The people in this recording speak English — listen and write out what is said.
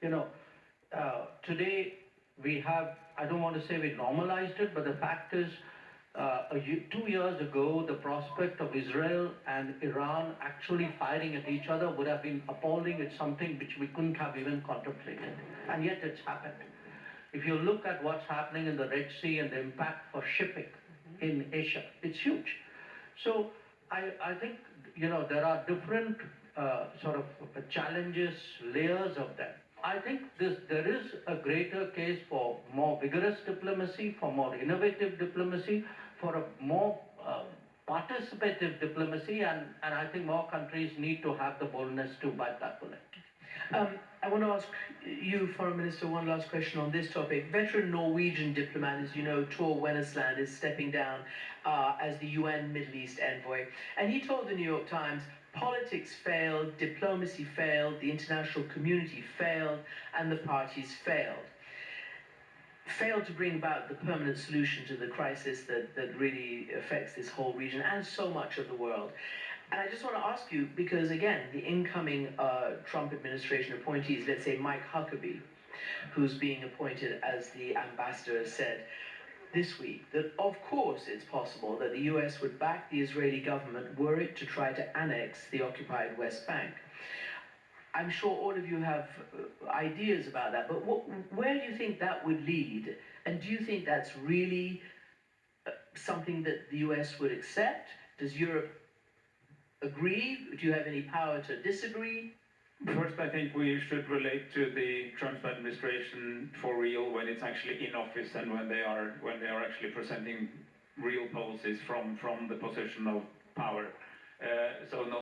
you know, today we have, I don't want to say we normalized it, but the fact is, 2 years ago, the prospect of Israel and Iran actually firing at each other would have been appalling. It's something which we couldn't have even contemplated. And yet it's happened. If you look at what's happening in the Red Sea and the impact for shipping in Asia, it's huge. So I think, there are different sort of challenges, layers of that. I think there is a greater case for more vigorous diplomacy, for more innovative diplomacy, for a more participative diplomacy, and I think more countries need to have the boldness to bite that bullet. I want to ask you, Foreign Minister, one last question on this topic. Veteran Norwegian diplomat, as you know, Tor Wennesland, is stepping down as the UN Middle East envoy. And he told the New York Times, politics failed, diplomacy failed, the international community failed, and the parties failed. Failed to bring about the permanent solution to the crisis that really affects this whole region and so much of the world. And I just want to ask you, because again, the incoming Trump administration appointees, let's say Mike Huckabee, who's being appointed as the ambassador, has said this week that of course it's possible that the US would back the Israeli government were it to try to annex the occupied West Bank. I'm sure all of you have ideas about that, but where do you think that would lead? And do you think that's really something that the US would accept? Does Europe agree? Do you have any power to disagree? First, I think we should relate to the Trump administration for real when it's actually in office and when they are actually presenting real policies from the position of power. So no.